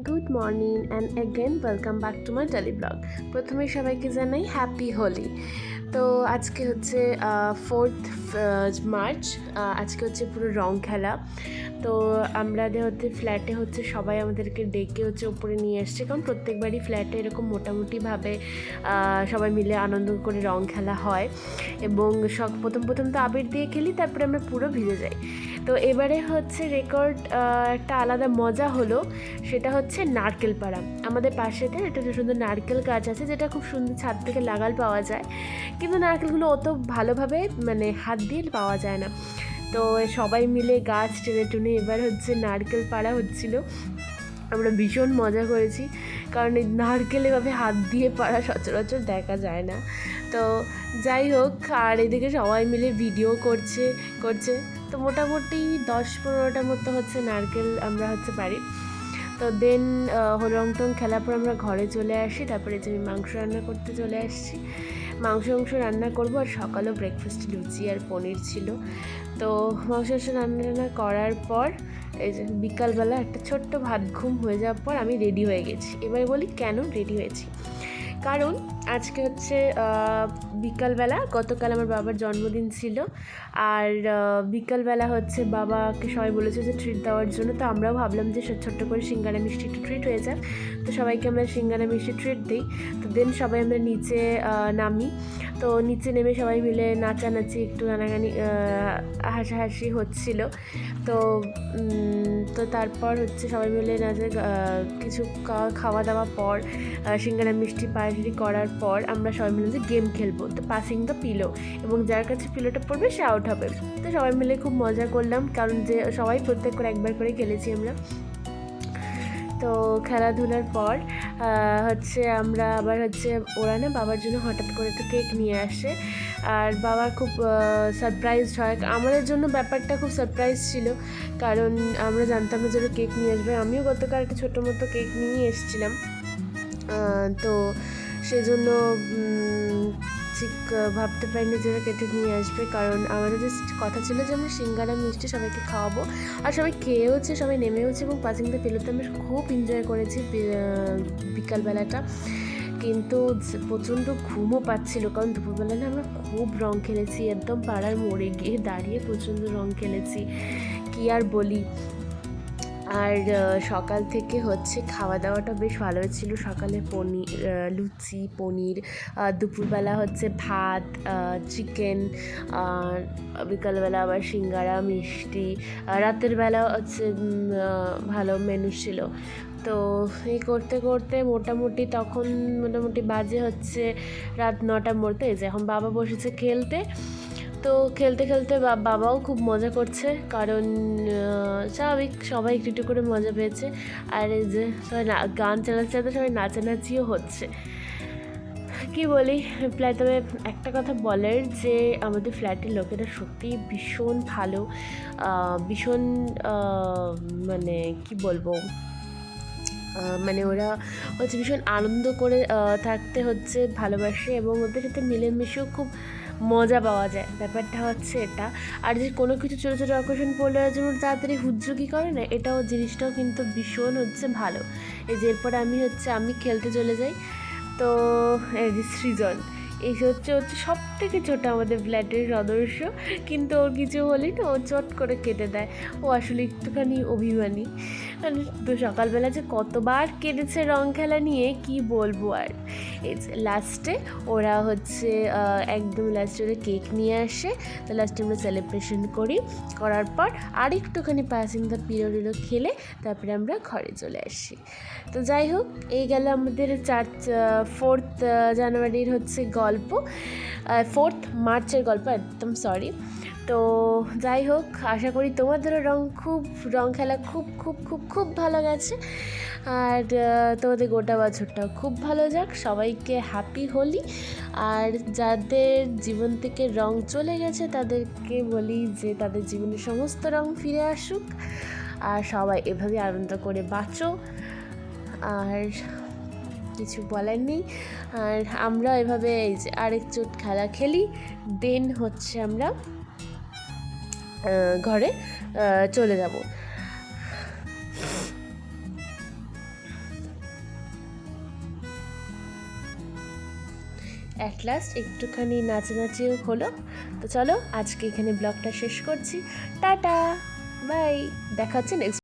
Good morning and again welcome back to my daily blog. প্রথমে সবাইকে জানাই happy Holi. তো আজকে হচ্ছে 4th মার্চ। আজকে হচ্ছে পুরো রং খেলা। তো আমাদের হচ্ছে ফ্ল্যাটে হচ্ছে সবাই আমাদেরকে ডেকে হচ্ছে উপরে নিয়ে এসছে, কারণ প্রত্যেকবারই ফ্ল্যাটে এরকম মোটামুটিভাবে সবাই মিলে আনন্দ করে রং খেলা হয়। এবং প্রথম তো আবির দিয়ে খেলি, তারপরে আমরা পুরো ভিজে যাই। তো এবারে হচ্ছে রেকর্ড একটা আলাদা মজা হলো, সেটা হচ্ছে নারকেল পাড়া। আমাদের পাশেতে একটা সুন্দর নারকেল গাছ আছে, যেটা খুব সুন্দর ছাদ থেকে লাগাল পাওয়া যায়, কিন্তু নারকেলগুলো অত ভালোভাবে হাত দিয়ে পাওয়া যায় না। তো সবাই মিলে গাছ টেনে টুনে এবার হচ্ছে নারকেল পাড়া হচ্ছিল। আমরা ভীষণ মজা করেছি, কারণ এই নারকেল এভাবে হাত দিয়ে পাড়া সচরাচর দেখা যায় না। তো যাই হোক, আর এদিকে সবাই মিলে ভিডিও করছে। তো মোটামুটি 10-15টার মতো হচ্ছে নারকেল আমরা হচ্ছে পারি। তো দেন রং টং খেলার পর আমরা ঘরে চলে আসি। তারপরে যে আমি মাংস রান্না করতে চলে আসছি, মাংস রান্না করবো। আর সকালেও ব্রেকফাস্টে লুচি আর পনির ছিল। তো মাংস রান্না করার পর এই যে বিকালবেলা একটা ছোট্ট ভাত ঘুম হয়ে যাওয়ার পর আমি রেডি হয়ে গেছি। এবার বলি কেন রেডি হয়েছি। কারণ আজকে হচ্ছে বিকালবেলা, গতকাল আমার বাবার জন্মদিন ছিল, আর বিকালবেলা হচ্ছে বাবাকে সবাই বলেছে যে ট্রিট দেওয়ার জন্য। তো আমরাও ভাবলাম যে ছোট্ট করে সিঙ্গারা মিষ্টি একটু ট্রিট হয়ে যাক। তো সবাইকে আমরা সিঙ্গারা মিষ্টি ট্রিট দিই। তো দেন সবাই আমরা নিচে নামি। তো নিচে নেমে সবাই মিলে নাচানাচি, একটু গানাগানি, হাসাহাসি হচ্ছিল। তো তারপর হচ্ছে সবাই মিলে কিছু খাওয়া দাওয়া পর, সিঙ্গারা মিষ্টি পার্টি করার পর আমরা সবাই মিলে যে গেম খেলবো। তো পাসিং দ্য পিলো, এবং যার কাছে পিলোটা পড়বে সে আউট হবে। তো সবাই মিলে খুব মজা করলাম, কারণ যে সবাই প্রত্যেক করে একবার করে খেলেছি আমরা। তো খেলাধুলার পর হচ্ছে আমরা আবার হচ্ছে ওরা না বাবার জন্য হঠাৎ করে একটু কেক নিয়ে আসে, আর বাবা খুব সারপ্রাইজড হয়। আমাদের জন্য ব্যাপারটা খুব সারপ্রাইজ ছিল, কারণ আমরা জানতাম না যে ওরা কেক নিয়ে আসবে। আমিও গতকাল একটা ছোটো মতো কেক নিয়ে এসেছিলাম। তো সেজন্য ঠিক ভাবতে পারিনি যে ওরা কেটে নিয়ে আসবে, কারণ আমাদের জাস্ট কথা ছিল যে আমরা সিঙ্গারা মিষ্টি সবাইকে খাওয়াবো। আর সবাই খেয়েওছে, সবাই নেমেওছে, এবং পাসিং দ্য পিলোতে আমরা খুব এনজয় করেছি বিকালবেলাটা। কিন্তু প্রচণ্ড ঘুমও পাচ্ছিল, কারণ দুপুরবেলা না আমরা খুব রং খেলেছি, একদম পাড়ার মোড়ে গিয়ে দাঁড়িয়ে প্রচণ্ড রং খেলেছি, কী আর বলি। আর সকাল থেকে হচ্ছে খাওয়া দাওয়াটা বেশ ভালো হয়েছিল। সকালে লুচি পনির, দুপুরবেলা হচ্ছে ভাত, চিকেন, বিকালবেলা আবার সিঙ্গারা মিষ্টি, রাতের বেলা হচ্ছে ভালো মেনু ছিল। তো এই করতে করতে মোটামুটি বাজে হচ্ছে রাত 9টার মধ্যে। যখন বাবা বসেছে খেলতে, তো খেলতে বাবাও খুব মজা করছে, কারণ স্বাভাবিক সবাই একটু করে মজা পেয়েছে। আর এই যে সবাই গান চালাচ্ছে, তো সবাই নাচানাচিও হচ্ছে। কি বলি, তবে একটা কথা বলার, যে আমাদের ফ্ল্যাটের লোকেরা সত্যিই ভীষণ ভালো, ভীষণ কি বলবো, ওরা হচ্ছে ভীষণ আনন্দ করে থাকতে হচ্ছে ভালোবাসে, এবং ওদের সাথে মিলেমিশেও খুব মজা পাওয়া যায়। ব্যাপারটা হচ্ছে এটা। আর যে কোনো কিছু ছোটো ছোটো অকেশন পড়লে যেমন তাড়াতাড়ি হুজ্জুকি করে না, জিনিসটাও কিন্তু ভীষণ হচ্ছে ভালো। এই যে এরপরে আমি খেলতে চলে যাই। তো এই যে সৃজন, এই হচ্ছে সব থেকে ছোটো আমাদের ফ্ল্যাটের সদস্য, কিন্তু ওর কিছু হলেই না ও চট করে কেটে দেয়। ও আসলে একটুখানি অভিমানী। তো সকালবেলা যে কতবার কেটেছে রং খেলা নিয়ে কি বলবো। আর এই যে লাস্টে ওরা হচ্ছে একদম লাস্টে ওদের কেক নিয়ে আসে। তো লাস্টে আমরা সেলিব্রেশন করার পর আর একটুখানি পাসিং দ্য পিরিয়ড খেলে তারপরে আমরা ঘরে চলে আসি। তো যাই হোক, এই গেল আমাদের 4th জানুয়ারির হচ্ছে গল্প, 4th মার্চের গল্প, একদম সরি। তো যাই হোক, আশা করি তোমাদেরও রং খেলা খুব খুব খুব খুব ভালো গেছে, আর তোমাদের গোটা বছরটাও খুব ভালো যাক। সবাইকে হ্যাপি হোলি। আর যাদের জীবন থেকে রং চলে গেছে তাদেরকে বলি যে তাদের জীবনে সমস্ত রং ফিরে আসুক, আর সবাই এভাবে আনন্দ করে বাঁচো। আর কিছু বলার নেই। আর আমরা এভাবে এই যে আরেক চোট খেলা খেলি, দেন হচ্ছে আমরা ঘরে চলে যাব। অ্যাট লাস্ট একটুখানি নাচানাচিও হলো। তো চলো আজকে এখানে ব্লগটা শেষ করছি। টাটা, বাই, দেখা হচ্ছে নেক্সট